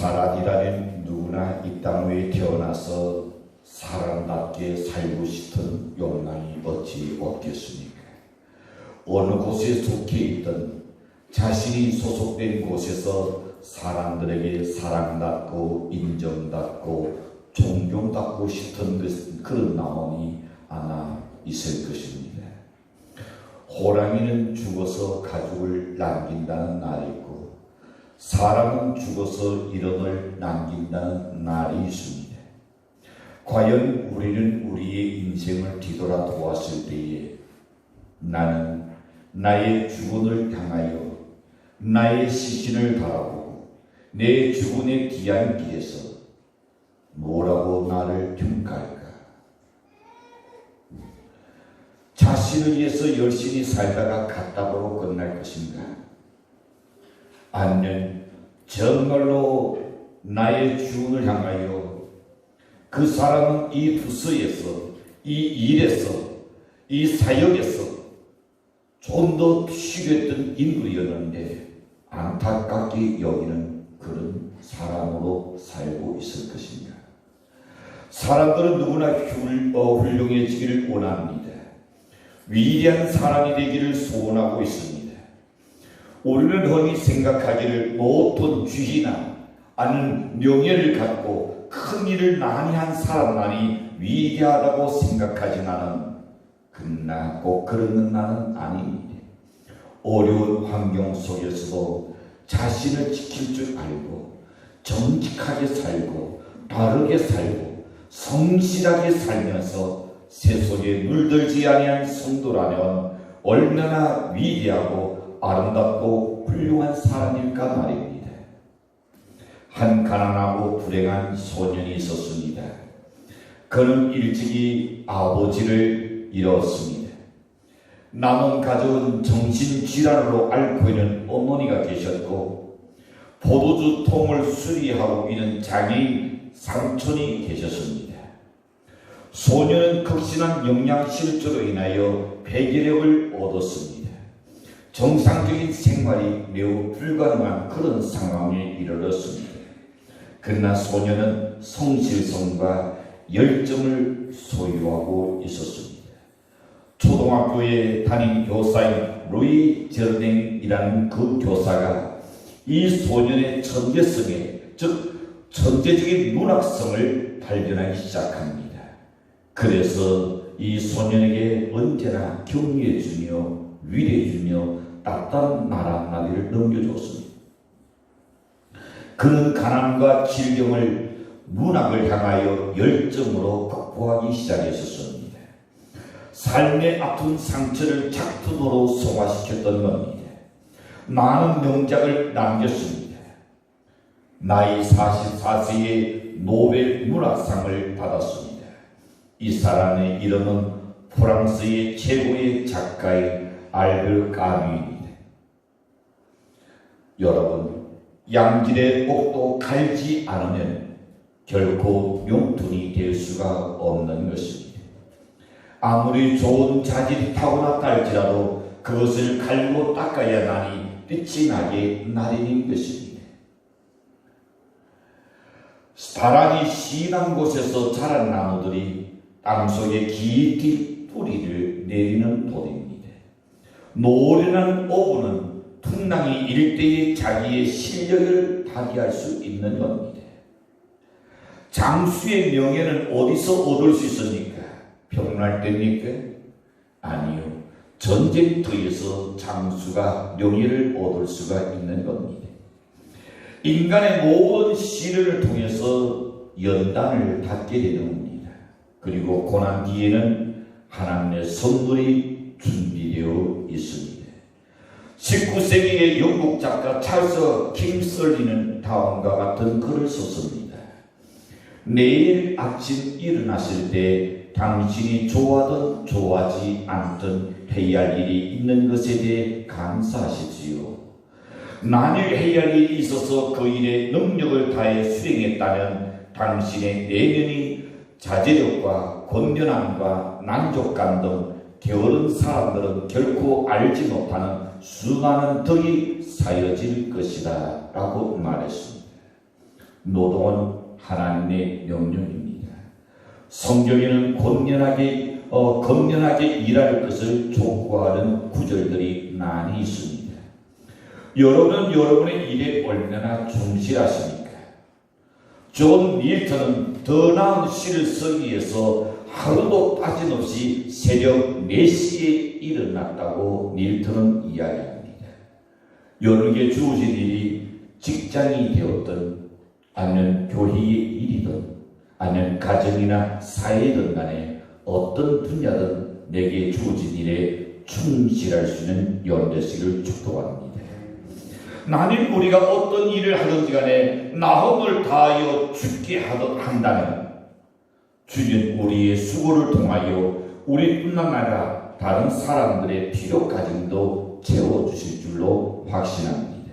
사람이라면 누구나 이 땅 위에 태어나서 사람답게 살고 싶은 욕망이 어찌 없겠습니까? 어느 곳에 속해 있든 자신이 소속된 곳에서 사람들에게 사랑받고 인정받고 존경받고 싶은 그런 마음이 아마 있을 것입니다. 호랑이는 죽어서 가죽을 남긴다는 날이 있고 사람은 죽어서 이름을 남긴다는 날이 있습니다. 과연 우리는 우리의 인생을 뒤돌아 보았을 때에 나는 나의 죽음을 향하여 나의 시신을 바라보고 내 죽음의 귀한 길에서 뭐라고 나를 평가할까? 자신을 위해서 열심히 살다가 갔다고 끝날 것인가? 아니면 정말로 나의 죽음을 향하여 그 사람은 이 부서에서, 이 일에서, 이 사역에서 좀 더 쉬겠던 인물이었는데 안타깝게 여기는 그런 사람으로 살고 있을 것입니다. 사람들은 누구나 훌륭해지기를 원합니다. 위대한 사람이 되기를 소원하고 있습니다. 우리는 흔히 생각하기를 모든 쥐나 아는 명예를 갖고 큰 일을 많이 한 사람만이 위대하다고 생각하지만은 그러나 꼭 그런 나는 아닙니다. 어려운 환경 속에서도 자신을 지킬 줄 알고 정직하게 살고 바르게 살고 성실하게 살면서 세속에 물들지 아니한 성도라면 얼마나 위대하고 아름답고 훌륭한 사람일까 말입니다. 한 가난하고 불행한 소년이 있었습니다. 그는 일찍이 아버지를 잃었습니다. 남은 가족은 정신질환으로 앓고 있는 어머니가 계셨고 포도주 통을 수리하고 있는 장애인 삼촌이 계셨습니다. 소년은 극심한 영양실조로 인하여 폐결핵을 얻었습니다. 정상적인 생활이 매우 불가능한 그런 상황에 이르렀습니다. 그러나 소년은 성실성과 열정을 소유하고 있었습니다. 초등학교에 담임 교사인 루이 제르댕이라는 그 교사가 이 소년의 천재성에, 즉 천재적인 문학성을 발견하기 시작합니다. 그래서 이 소년에게 언제나 격려해주며 위로해주며 따뜻한 말 한마디를 넘겨줬습니다. 그는 가난과 질병을 문학을 향하여 열정으로 극복하기 시작했었습니다. 삶의 아픈 상처를 작품으로 소화시켰던 겁니다. 많은 명작을 남겼습니다. 나이 44세에 노벨 문학상을 받았습니다. 이 사람의 이름은 프랑스의 최고의 작가인 알베르 까뮈입니다. 여러분, 양질의 옥도 갈지 않으면 결코 명tun이 될 수가 없는 것입니다. 아무리 좋은 자질이 타고났다 할지라도 그것을 갈고 닦아야만이 빛이 나게 나리는 것입니다. 바람이 심한 곳에서 자란 나무들이 땅속에 깊이 뿌리를 내리는 도입니다. 노련한 어부는 풍랑이 일 때에 자기의 실력을 발휘할 수 있는 겁니다. 장수의 명예는 어디서 얻을 수 있습니까? 평날 때입니까? 아니요. 전쟁터에서 장수가 명예를 얻을 수가 있는 겁니다. 인간의 모든 시련을 통해서 연단을 받게 되는 겁니다. 그리고 고난 뒤에는 하나님의 선물이 준비되어 있습니다. 19세기의 영국 작가 찰스 킹슬리는 다음과 같은 글을 썼습니다. 내일 아침 일어나실 때 당신이 좋아하든 좋아하지 않든 해야 할 일이 있는 것에 대해 감사하십시오. 만일 해야 할 일이 있어서 그 일에 능력을 다해 수행했다면 당신의 내면이 자제력과 건전함과 만족감 등 게으른 사람들은 결코 알지 못하는 수많은 덕이 쌓여질 것이다 라고 말했습니다. 노동은 하나님의 명령입니다. 성경에는 곤연하게 일할 것을 촉구하는 구절들이 많이 있습니다. 여러분은 여러분의 일에 얼마나 충실하십니까? 존 밀턴은 더 나은 시를 쓰기 위해서 하루도 빠짐없이 새벽 4시에 일어났다고 밀턴은 이야기합니다. 여러분에게 주어진 일이 직장이 되었든 아니면 교회의 일이든 아니면 가정이나 사회든 간에 어떤 분야든 내게 주어진 일에 충실할 수 있는 연대식을 축복합니다. 만일 우리가 어떤 일을 하든지 간에 나음을 다하여 죽게 한다면 주님 우리의 수고를 통하여 우리뿐만 아니라 다른 사람들의 필요까지도 채워주실 줄로 확신합니다.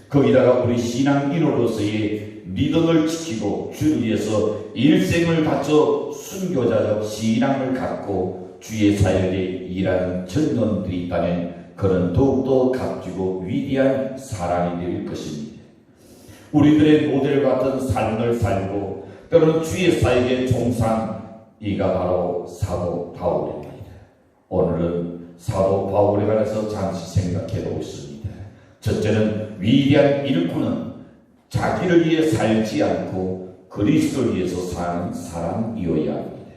거기다가 우리 신앙인으로서의 믿음을 지키고 주를 위해서 일생을 바쳐 순교자적 신앙을 갖고 주의 사역에 일하는 청년들이 있다면 그는 더욱더 값지고 위대한 사람이 될 것입니다. 우리들의 모델 같은 삶을 살고 때로는 주의 사역에 종사한 이가 바로 사도 바울입니다. 오늘은 사도 바울에 관해서 잠시 생각해 보겠습니다. 첫째는 위대한 일꾼은 자기를 위해 살지 않고 그리스도를 위해서 사는 사람이어야 합니다.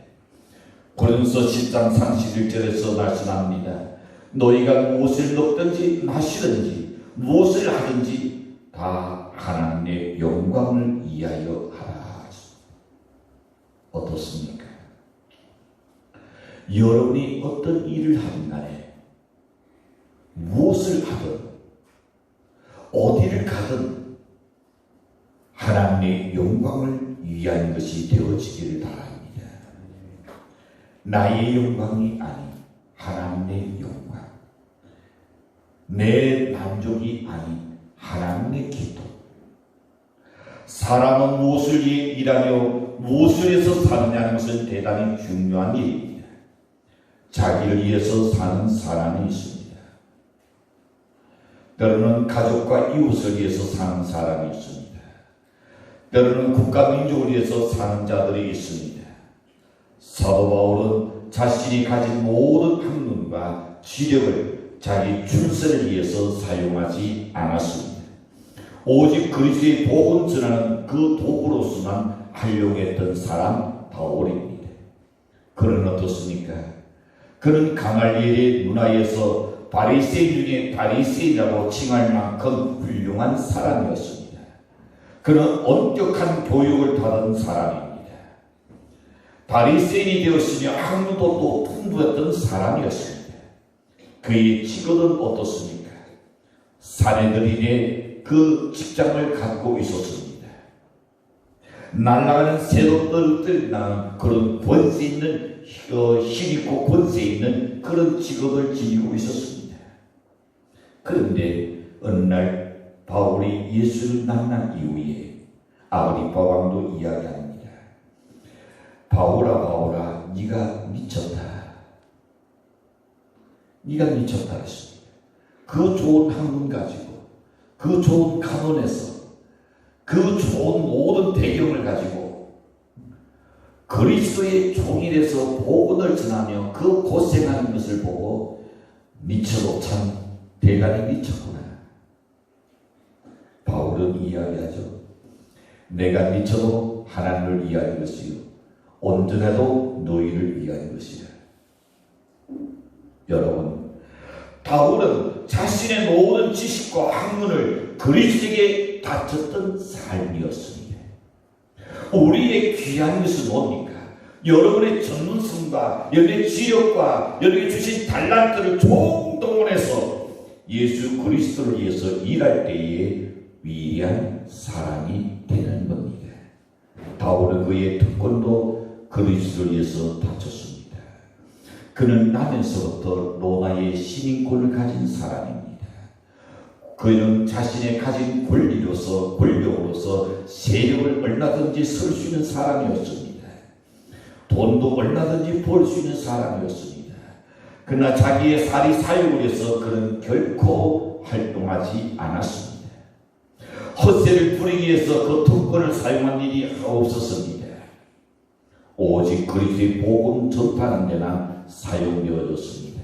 고린도서 10장 31절에서 말씀합니다. 너희가 무엇을 먹든지 마시든지 무엇을 하든지 다 하나님의 영광을 위하여 하라. 어떻습니까? 여러분이 어떤 일을 하든 간에 무엇을 하든 어디를 가든 하나님의 영광을 위한 것이 되어지기를 바랍니다. 나의 영광이 아닌 하나님의 영광, 내 만족이 아닌 하나님의 기도. 사람은 무엇을 위해 일하며 무엇을 해서 사느냐는 것은 대단히 중요한 일입니다. 자기를 위해서 사는 사람이 있습니다. 때로는 가족과 이웃을 위해서 사는 사람이 있습니다. 때로는 국가 민족을 위해서 사는 자들이 있습니다. 사도 바울은 자신이 가진 모든 학문과 지력을 자기 출세를 위해서 사용하지 않았습니다. 오직 그리스도의 복음 전하는 그 도구로서만 활용했던 사람 바울입니다. 그는 어떻습니까? 그는 가말리엘의 문화에서 바리새인 중에 바리새인이라고 칭할 만큼 훌륭한 사람이었습니다. 그는 엄격한 교육을 받은 사람입니다. 바리새인이 되었으며 학문도 또 풍부했던 사람이었습니다. 그의 직업은 어떻습니까? 사내들인의 그 직장을 갖고 있었습니다. 날아가는 새도 떨어뜨리는 그런 권세 있는 힘있고 권세 있는 그런 직업을 지니고 있었습니다. 그런데 어느 날 바울이 예수를 만난 이후에 아그리파 왕도 이야기합니다. 바울아 네가 미쳤다. 네가 미쳤다 했습니다. 그 좋은 학문 가지고 그 좋은 가문에서 그 좋은 모든 배경을 가지고 그리스도의 종이 돼서 복음을 전하며 그 고생하는 것을 보고 미쳐도 참 대단히 미쳤구나. 바울은 이야기하죠. 내가 미쳐도 하나님을 위한 것이요 온전해도 너희를 위한 것이라. 여러분, 바울은 자신의 모든 지식과 학문을 그리스도에게 바쳤던 삶이었습니다. 우리의 귀한 것은 뭡니까? 여러분의 전문성과 여러분의 지력과 여러분이 주신 달란트를 총동원해서 예수 그리스도를 위해서 일할 때에 위대한 사람이 되는 겁니다. 바울은 그의 특권도 그리스도를 위해서 바쳤습니다. 그는 나면서부터 로마의 시민권을 가진 사람입니다. 그는 자신의 가진 권리로서 권력으로서 세력을 얼마든지 쓸 수 있는 사람이었습니다. 돈도 얼마든지 벌 수 있는 사람이었습니다. 그러나 자기의 사리 사욕을 위해서 그는 결코 활동하지 않았습니다. 헛새를 부리기 위해서 그 특권을 사용한 일이 없었습니다. 오직 그리스도의 복음 전파하는 데만 사용되어졌습니다.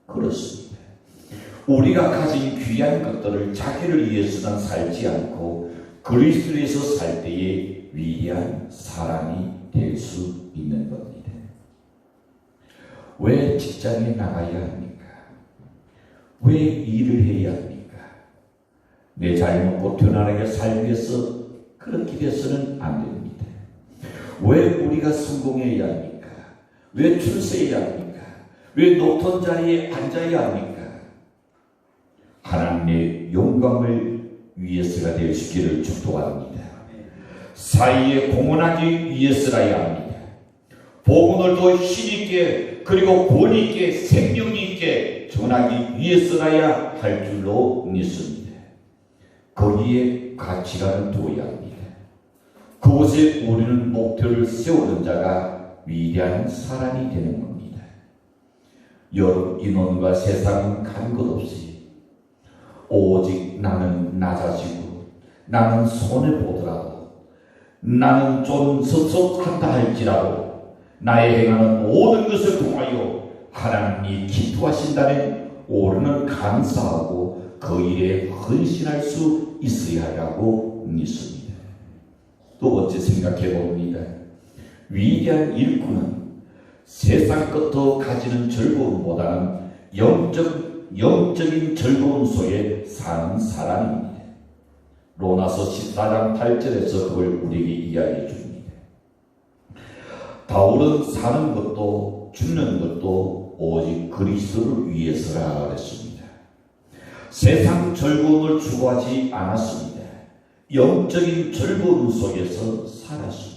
그렇습니다. 우리가 가진 귀한 것들을 자기를 위해서는 살지 않고 그리스도를 위해서 살 때에 위대한 사람이 될 수 있는 겁니다. 왜 직장에 나가야 합니까? 왜 일을 해야 합니까? 내 잘먹고 편안하게 살기 위해서 그렇게 돼서는 안 됩니다. 왜 우리가 성공해야 합니까? 왜 출세해야 합니까? 왜 높은 자리에 앉아야 합니까? 하나님의 영광을 위해서가 될 수 있기를 축복합니다. 사이에 공헌하기 위해서라야 합니다. 복음을 더 힘있게 그리고 권위있게 생명있게 전하기 위해서라야 할 줄로 믿습니다. 거기에 가치관을 두어야 합니다. 그곳에 우리는 목표를 세우는 자가 위대한 사람이 되는 겁니다. 여러 인원과 세상은 간 것 없이 오직 나는 낮아지고 나는 손해보더라도 나는 좀 섭섭한다 할지라도 나의 행하는 모든 것을 통하여 하나님이 기뻐하신다면 우리는 감사하고 그 일에 헌신할 수 있어야 하라고 믿습니다. 또 번째 생각해 봅니다. 위대한 일꾼은 세상 것도 가지는 즐거움보다는 영적인 즐거움 속에 사는 사람입니다. 로마서 14장 8절에서 그걸 우리에게 이야기해 줍니다. 바울은 사는 것도 죽는 것도 오직 그리스도를 위해서라 그랬습니다. 세상 즐거움을 추구하지 않았습니다. 영적인 즐거움 속에서 살았습니다.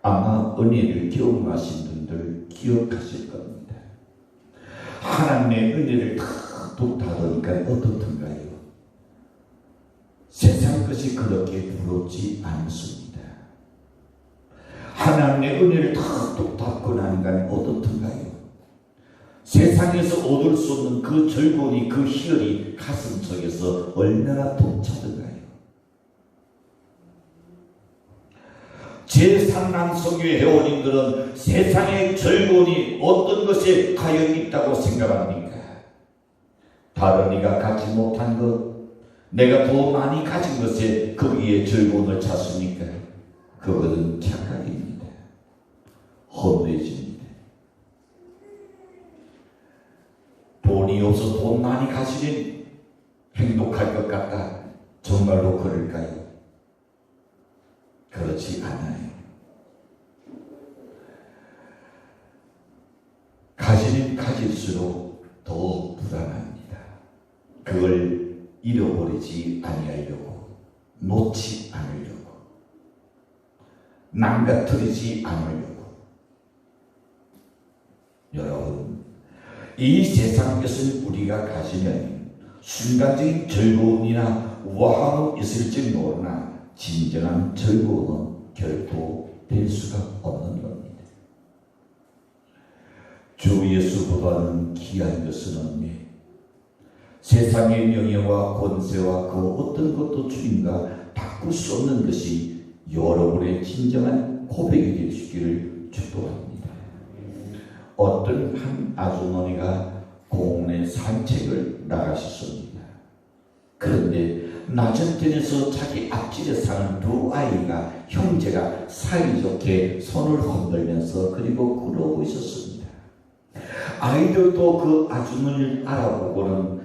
아마 은혜를 경험하신 분들 기억하실 겁니다. 하나님의 은혜를 탁 받으니까 어떻던가요? 세상 것이 그렇게 부럽지 않습니다. 하나님의 은혜를 탁 받고 나니까 어떻던가요? 세상에서 얻을 수 없는 그 즐거움이 그 희열이 가슴 속에서 얼마나 벅차던가요? 제3난 성교의 회원님들은 세상의 즐거움이 어떤 것에 가여 있다고 생각합니까? 다른 이가 갖지 못한 것, 내가 더 많이 가진 것에 거기에 즐거움을 찾습니까? 그것은 착각입니다. 헛되집니다. 돈이 없어 돈 많이 가지면 행복할 것 같다. 정말로 그럴까요? 그렇지 않아요. 가지면 가질수록 더 불안합니다. 그걸 잃어버리지 아니하려고, 놓지 않으려고, 망가뜨리지 않으려고. 여러분, 이 세상 것을 우리가 가지면 순간적인 즐거움이나 우아함은 있을지 모르나 진정한 즐거움은 결코 될 수가 없는 겁니다. 주 예수보다는 귀한 것은 없네. 세상의 명예와 권세와 그 어떤 것도 주님과 바꿀 수 없는 것이 여러분의 진정한 고백이 될 수 있기를 축복합니다. 어떤 한 아주머니가 공원에 산책을 나가셨습니다. 그런데 낮은편에서 자기 앞집에 사는 두 아이가 형제가 사이좋게 손을 흔들면서 그리고 그러고 있었습니다. 아이들도 그 아주머니를 알아보고는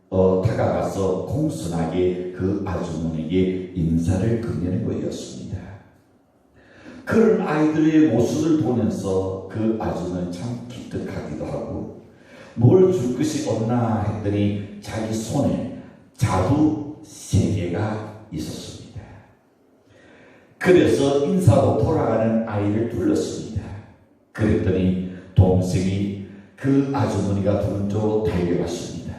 다가가서 공손하게 그 아주머니에게 인사를 건네는 거였습니다. 그런 아이들의 모습을 보면서 그 아주머니는 참 기특하기도 하고 뭘 줄 것이 없나 했더니 자기 손에 자두 3개가 있었습니다. 그래서 인사로 돌아가는 아이를 불렀습니다. 그랬더니 동생이 그 아주머니가 부른 쪽으로 달려갔습니다.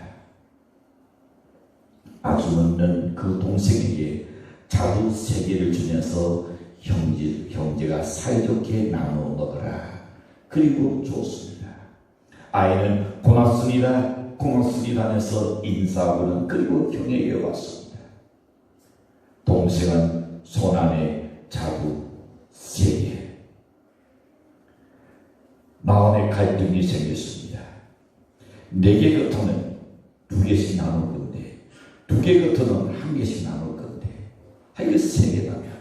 아주머니는 그 동생에게 자두 3개를 주면서 형제가 사이좋게 나누어 먹어라. 그리고 줬습니다. 아이는 고맙습니다 하면서 인사하고는 그리고 형에게 왔습니다. 동생은 손안에 자두 3개. 마음의 갈등이 생겼습니다. 4개 겉으면 2개씩 나눌 건데, 2개 겉으면 1개씩 나눌 건데, 이거 3개다 말이야.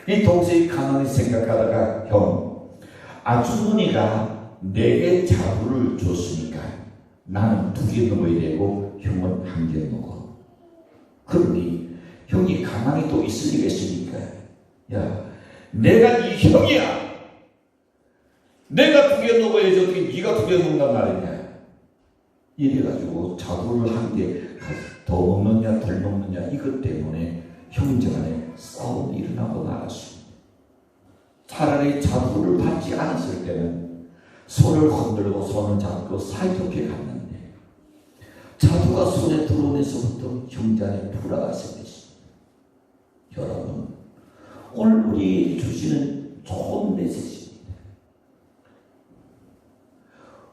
이 동생이 가만히 생각하다가, 형, 아주머니가 4개 자두를 줬으니까 나는 2개 먹어야 되고 형은 1개 먹어. 그러니 형이 가만히 또 있을 리가 있으니까, 야, 내가 네 형이야. 내가 2개 먹어야지 어떻게 네가 2개 먹는단 말이냐. 이래가지고 자두를 1개 더 먹느냐 덜 먹느냐 이것 때문에 형제간에 싸움이 일어나고 말았습니다. 차라리 자두를 받지 않았을 때는 손을 흔들고 손을 잡고 사이좋게 갔는데, 자두가 손에 들어오면서부터 형제간에 불화가 생겼습니다. 여러분, 오늘 우리 주시는 좋은 메시지입니다.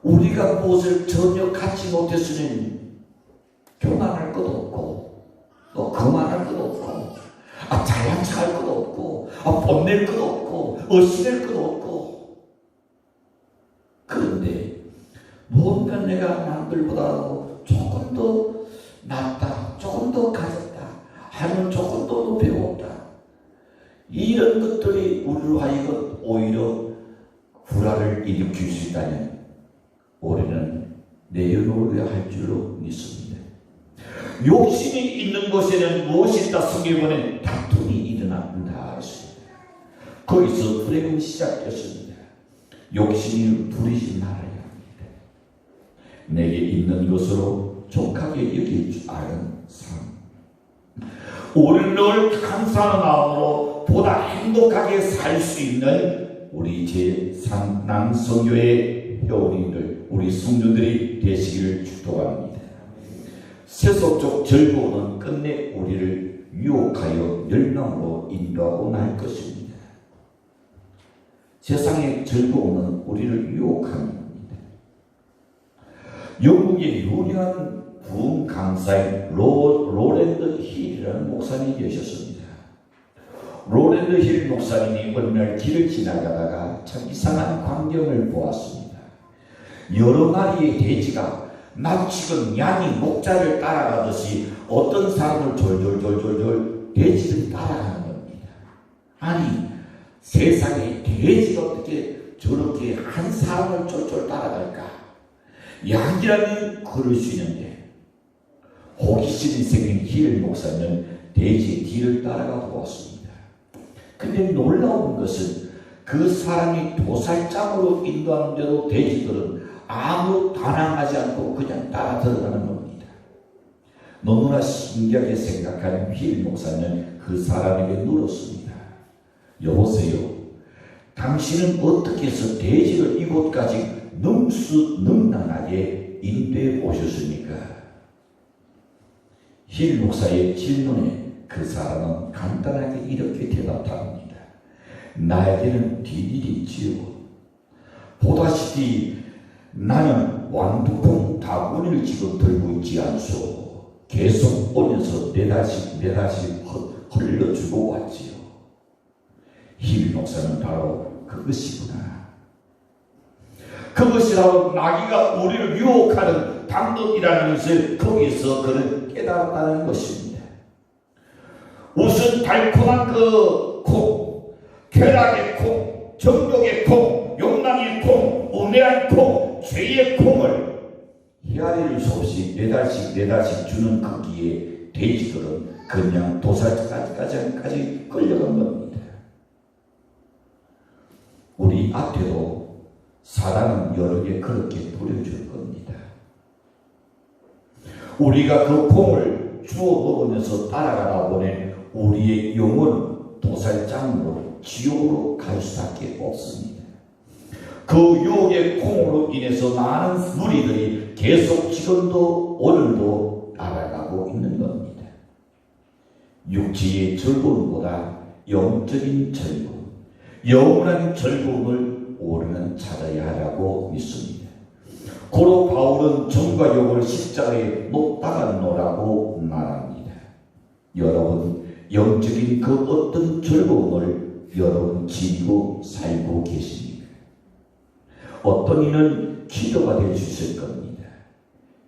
우리가 무엇을 전혀 갖지 못했으니 교만할 것도 없고, 또 거만할 것도 없고, 잘난 척할 것도 없고, 뽐낼 것도 없고, 어시될 것도 없고. 그런데 뭔가 내가 남들보다 조금 더 낫다, 조금 더 가졌다, 하면 조금 더 배웠다. 이런 것들이 우리로 하여금 오히려 불화를 일으킬 수 있다면 우리는 내려놓아야 할 줄로 믿습니다. 욕심이 있는 곳에는 무엇이 있다? 성경에는 다툼이 일어난다 했습니다. 거기서 불행이 시작됐습니다. 욕심이 부리지 말아야 합니다. 내게 있는 것으로 족하게 여길 줄 아는 삶. 우리는 늘 감사한 마음으로 보다 행복하게 살 수 있는 우리 제3남성교회 회원님들, 우리 성도들이 되시기를 축복합니다. 세속적 즐거움은 끝내 우리를 유혹하여 멸망으로 인도하고 날 것입니다. 세상의 즐거움은 우리를 유혹하는 겁니다. 영국의 유명한 부흥 강사인 로랜드 힐이라는 목사님이 계셨습니다. 로랜드 힐 목사님이 어느 날 길을 지나가다가 참 이상한 광경을 보았습니다. 여러 마리의 돼지가 마치건 양이 목자를 따라가듯이 어떤 사람을 졸졸졸졸 돼지를 따라가는 겁니다. 아니, 세상에 돼지가 어떻게 저렇게 한 사람을 쫄쫄 따라갈까? 양이라면 그럴 수 있는데, 호기심이 생긴 힐 목사는 돼지의 뒤를 따라가 보았습니다. 근데 놀라운 것은 그 사람이 도살장으로 인도하는데도 돼지들은 아무 반항하지 않고 그냥 따라 들어가는 겁니다. 너무나 신기하게 생각한 힐 목사는 그 사람에게 물었습니다. 여보세요, 당신은 어떻게 해서 돼지를 이곳까지 능란하게 인도해 오셨습니까? 힐 목사의 질문에 그 사람은 간단하게 이렇게 대답합니다. 나에게는 뒷일이 있지요. 보다시피 나는 완두콩 다구니를 지금 들고 있지 않소. 계속 오면서 내다시 흘려주고 왔지요. 힐 목사는 바로 그것이구나. 그것이라고 마귀가 우리를 유혹하는 방법이라는 것을 거기서 그는 깨달았다는 것입니다. 우선 달콤한 그 콩, 쾌락의 콩, 정욕의 콩, 욕망의 콩, 우매한 콩, 죄의 콩을 헤아릴 수 없이 네 달씩 주는 거기에 돼지들은 그냥 도살까지 끌려간 겁니다. 우리 앞에도 사단은 여러 개 그렇게 뿌려줄 겁니다. 우리가 그 콩을 주워 먹으면서 따라가다 보니 우리의 영혼은 도살장으로 지옥으로 갈 수밖에 없습니다. 그 유혹의 콩으로 인해서 많은 무리들이 계속 지금도 오늘도 따라가고 있는 겁니다. 육체의 즐거움보다 영적인 즐거움, 영원한 즐거움을 우리는 찾아야 하라고 믿습니다. 고로 바울은 정과 욕을 십자가에 못 박아놓으라고 말합니다. 여러분, 영적인 그 어떤 즐거움을 여러분 지니고 살고 계십니까? 어떤 이는 기도가 될 수 있을 겁니다.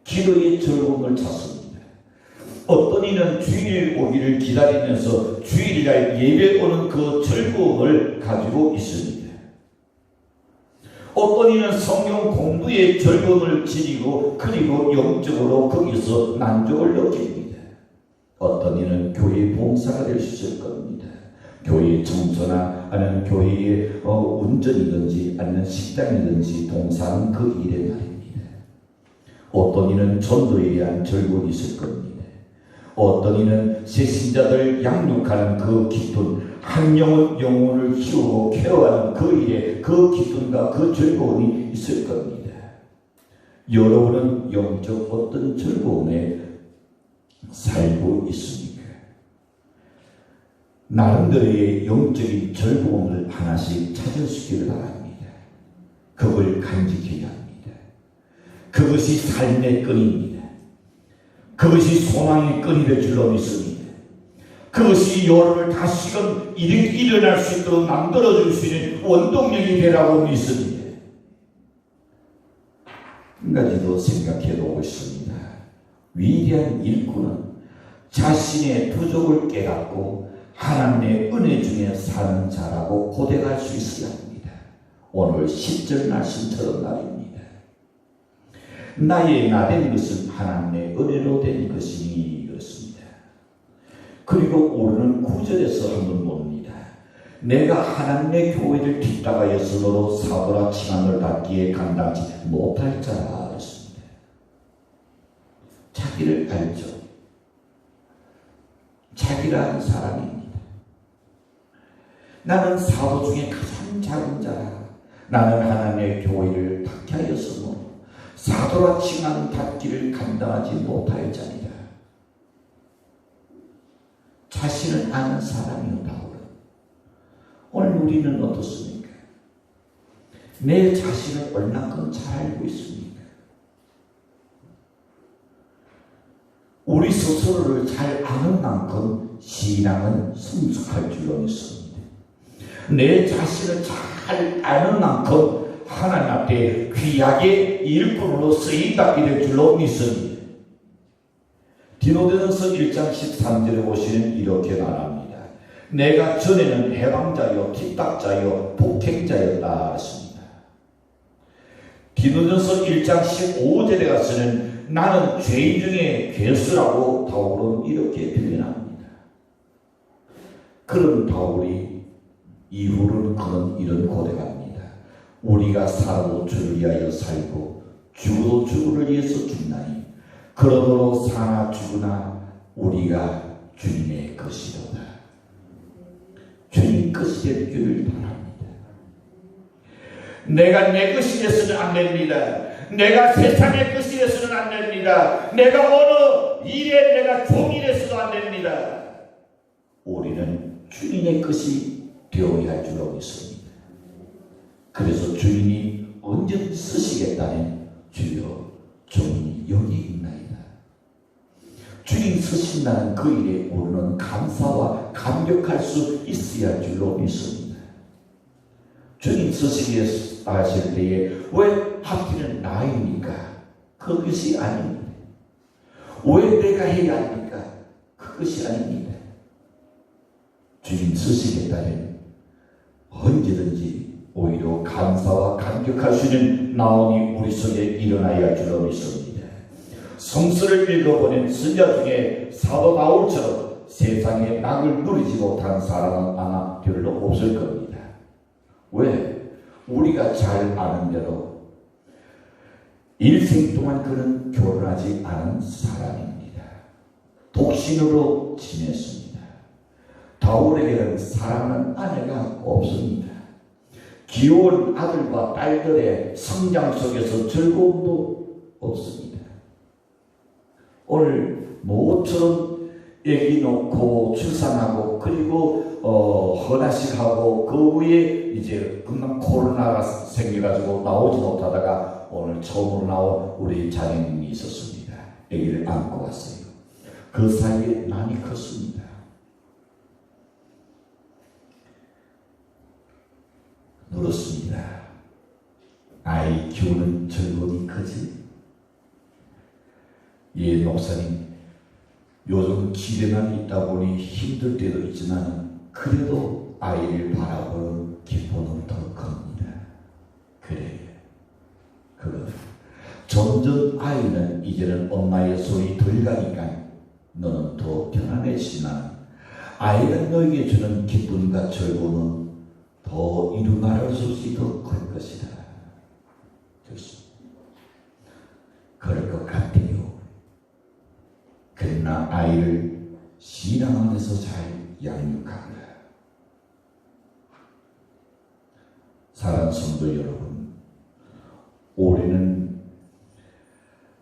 기도의 즐거움을 찾습니다. 어떤 이는 주일 오기를 기다리면서 주일날 예배 오는 그 즐거움을 가지고 있습니다. 어떤 이는 성경 공부의 즐거움을 지니고 그리고 영적으로 거기서 만족을 느낍니다. 어떤 이는 교회 봉사가 될 수 있을 겁니다. 교회 청소나 아니면 교회의 운전이든지 아니면 식당이든지 동사하는 그 일에 말입니다. 어떤 이는 전도에 대한 즐거움이 있을 겁니다. 어떤 이는 새신자들 양육하는 그 기쁨, 한 영혼을 키우고 케어하는 그 일에 그 기쁨과 그 즐거움이 있을 겁니다. 여러분은 영적 어떤 즐거움에 살고 있습니까? 나름대로의 영적인 즐거움을 하나씩 찾을 수 있기를 바랍니다. 그걸 간직해야 합니다. 그것이 삶의 끈입니다. 그것이 소망의 끈이 될 줄로 믿습니다. 그것이 여러분을 다시금 일어날 수 있도록 만들어줄 수 있는 원동력이 되라고 믿습니다. 한 가지도 생각해 보고 있습니다. 위대한 일꾼은 자신의 부족을 깨닫고 하나님의 은혜 중에 사는 자라고 고백할 수 있어야 합니다. 오늘 10절 말씀처럼 말입니다. 나의 나된 것은 하나님의 은혜로 된 것이니 그렇습니다. 그리고 오르는 9절에서 한번 봅니다. 내가 하나님의 교회를 뒷다가였으므로 사고라 칭함을 받기에 감당치 못할 자라 그랬습니다. 자기를 알죠. 자기라는 사람입니다. 나는 사도 중에 가장 작은 자라. 나는 하나님의 교회를 박해하였으므로 사도라 칭함 받기를 감당하지 못할 자니라. 자신을 아는 사람이요 바울은. 오늘 우리는 어떻습니까? 내 자신을 얼마큼 잘 알고 있습니까? 우리 스스로를 잘 아는 만큼 신앙은 성숙할 줄로 믿습니다. 내 자신을 잘 아는 만큼 하나님 앞에 귀하게 일꾼으로 쓰임받게 될 줄로 믿습니다. 디모데전서 1장 13절에 보시면 이렇게 말합니다. 내가 전에는 해방자요 핍박자요 폭행자였다 했습니다. 디모데전서 1장 15절에 가서는 나는 죄인 중에 괴수라고 바울은 이렇게 표현합니다. 그런 바울이 이후로는 그런 이런 고백합니다. 우리가 살아도 주를 위하여 살고 죽어도 주를 위해서 죽나니 그러므로 사나 죽으나 우리가 주님의 것이로다. 주님 것이 될 줄을 바랍니다. 내가 내 것이 되서는 안 됩니다. 내가 세상의 것이 되서는 안 됩니다. 내가 어느 일에 내가 종이 되서도 안 됩니다. 우리는 주님의 것이 되어야 할 줄로 믿습니다. 그래서 주님이 언제든지 쓰시겠다는 주여 종이 여기 있나이다. 주님 쓰신다는 그 일에 우리는 감사와 감격할 수 있어야 할 줄로 믿습니다. 주님 쓰시게 하실 때에 왜 하필은 나입니까? 그것이 아닙니다. 왜 내가 해야 합니까? 그것이 아닙니다. 주님 쓰시겠다면 언제든지 오히려 감사와 감격할 수 있는 나옴이 우리 속에 일어나야 할 줄로 믿습니다. 성서를 읽어보는 선자 중에 사도 바울처럼 세상에 낙을 누리지 못한 사람은 아마 별로 없을 겁니다. 왜? 우리가 잘 아는 대로 일생 동안 그는 결혼하지 않은 사람입니다. 독신으로 지냈습니다. 바울에게는 사랑하는 아내가 없습니다. 귀여운 아들과 딸들의 성장 속에서 즐거움도 없습니다. 오늘 모처럼 애기 놓고 출산하고 그리고 헌화식하고 그 후에 이제 금방 코로나가 생겨가지고 나오지 못하다가 오늘 처음으로 나온 우리 자녀님이 있었습니다. 애기를 안고 왔어요. 그 사이에 많이 컸습니다. 물었습니다. 아이 키우는 즐거움이 크지? 예, 목사님, 요즘 기대만 있다 보니 힘들 때도 있지만 그래도 아이를 바라보는 기쁨은 더 큽니다. 그래, 그거 점점 아이는 이제는 엄마의 손이 덜 가니까 너는 더 편안해지지만 아이가 너에게 주는 기쁨과 즐거움은 더 이루 말할 수 없이 더 클 것이다. 그럴 것 같아요. 그러나 아이를 신앙 안에서 잘 양육합니다. 사랑하는 성도 여러분, 올해는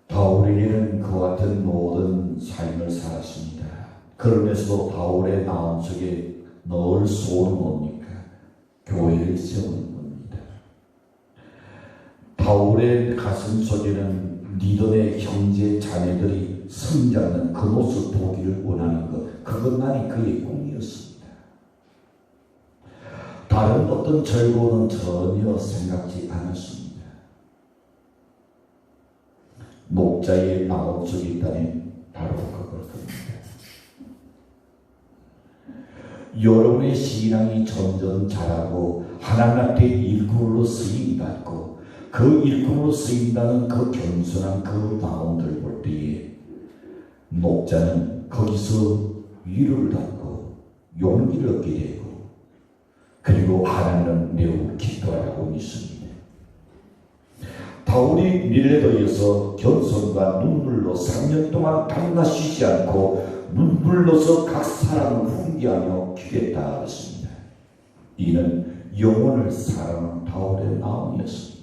바울에게는 그와 같은 모든 삶을 살았습니다. 그러면서도 바울의 마음속에 늘 소원은 뭡니까? 교회를 세우는 겁니다. 바울의 가슴 속에는 리더의 형제 자매들이 성장하는 그 모습 보기를 원하는 것, 그것만이 그의 꿈이었습니다. 다른 어떤 즐거움은 전혀 생각지 않았습니다. 목자의 마음속에 있다면 바로 그걸 겁니다. 여러분의 신앙이 점점 자라고 하나님 앞에 일꾼으로 쓰임받고 그 일꾼으로 쓰인다는 그 겸손한 그 마음들 볼 때에 목자는 거기서 위로를 받고 용기를 얻게 되고 그리고 하나님은 매우 기뻐하라고 믿습니다. 바울이 밀레도에서 겸손과 눈물로 3년 동안 밤낮 쉬지 않고 눈물로서 각 사람을 훈계하며 기도했다 했습니다. 이는 영혼을 사랑하는 바울의 마음이었습니다.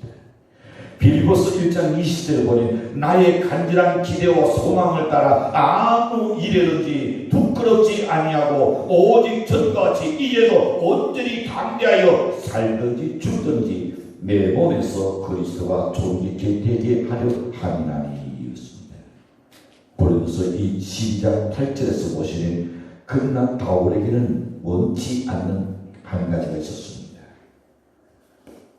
빌립보서 1장 20절에 보니 나의 간절한 기대와 소망을 따라 아무 일에든지 부끄럽지 아니하고 오직 전과 같이 이제도 온전히 담대하여 살든지 죽든지 내 몸에서 그리스도가 존귀케 되게 하려 함이나니였습니다. 그러면서 이 시작 8절에서 보시는 그러나 바울에게는 원치 않는 한 가지가 있었습니다.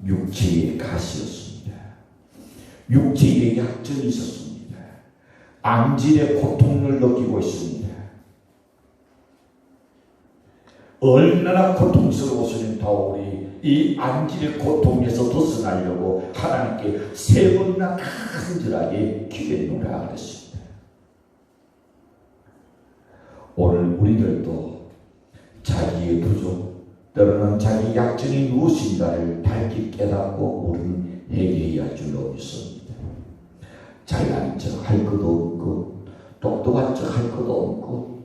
육체의 가시였습니다. 육체의 약점이 있었습니다. 암질의 고통을 느끼고 있습니다. 얼마나 고통스러웠으면 바울이 이 암질의 고통에서 벗어나려고 하나님께 세 번이나 간절하게 기도했노라 그랬습니다. 오늘 우리들도 자기의 부족, 때로는 자기 약점이 무엇인가를 밝히 깨닫고 우리는 회개해야 할 줄로 믿습니다. 잘난 척 할 것도 없고 똑똑한 척 할 것도 없고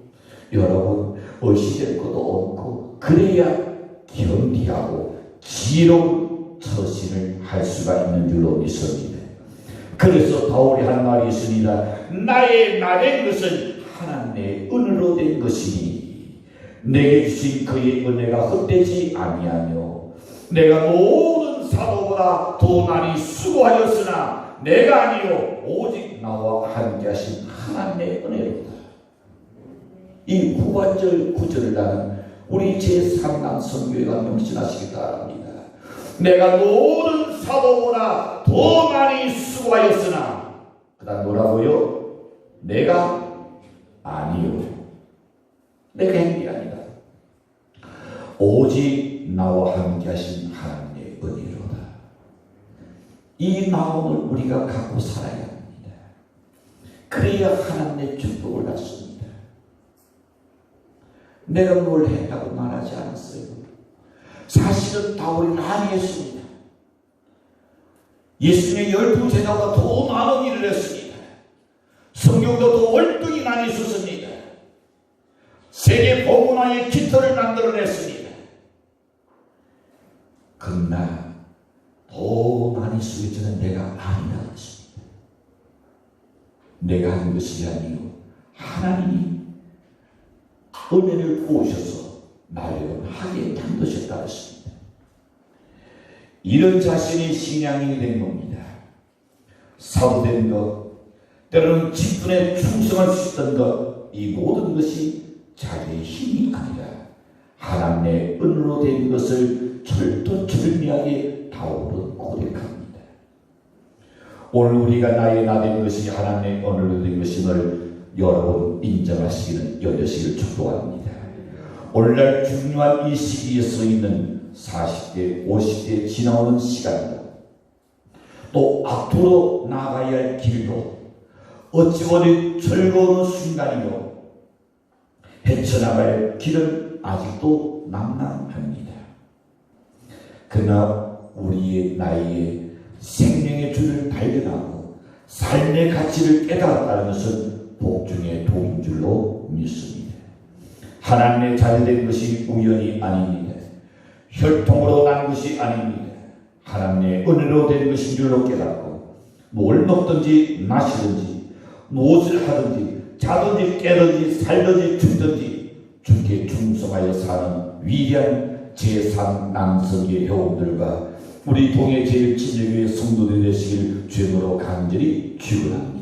여러분 의식될 것도 없고 그래야 견디하고 지혜로운 처신을 할 수가 있는 줄로 믿습니다. 그래서 바울이 한 말이 있습니다. 나의 나된 것은 하나님의 은혜로 된 것이니 내게 주신 그의 은혜가 헛되지 아니하며 내가 모든 사도보다 더 많이 수고하였으나 내가 아니요 오직 나와 함께 하신 하나님의 은혜로다. 이 후반절 구절을 나는 우리 제3당 선교회가 명심하시기 바랍니다. 내가 모든 사도보다 더 많이 수고하였으나 그 다음 뭐라고요? 내가 아니요 내가 한 게 아니다. 오직 나와 함께 하신 하나님의 은혜로다. 이 마음을 우리가 갖고 살아야 합니다. 그래야 하나님의 축복을 받습니다. 내가 뭘 했다고 말하지 않았어요. 사실은 바울이 많이 했습니다. 예수님의 12제자보다 더 많은 일을 했습니다. 성경도 더 월등히 많이 썼습니다. 세계 복음화의 깃털을 만들어냈습니다. 그러나 더 많이 쓰겠지만 내가 아니라 했습니다. 내가 한 것이 아니요 하나님이 은혜를 부으셔서 나를 하게 만드셨다 했습니다. 이런 자신이 신앙인이 된 겁니다. 사도된 것, 때로는 직분에 충성할 수 있던 것, 이 모든 것이 자기의 힘이 아니라 하나님의 은혜로 된 것을 철두철미하게 바울은 고백합니다. 오늘 우리가 나의 나된 것이 하나님의 언어로 된 것임을 여러분 인정하시기는 여러시기를 축복합니다. 오늘날 중요한 이 시기에 서 있는 40대, 50대 지나오는 시간도 또 앞으로 나아가야 할 길도 어찌 보니 즐거운 순간이요 헤쳐나갈 길은 아직도 남남합니다. 그러나 우리의 나이에 생명의 줄을 발견하고 삶의 가치를 깨달았다는 것은 복중의 도인 줄로 믿습니다. 하나님의 자녀된 것이 우연이 아닙니다. 혈통으로 난 것이 아닙니다. 하나님의 은혜로 된 것인 줄로 깨닫고 뭘 먹든지 마시든지 무엇을 하든지 자든지 깨든지 살든지 죽든지 주께 충성하여 사는 위대한 제3 남성의 회원들과 우리 동해 제7교회 성도들이 되시길 주님으로 간절히 축원합니다.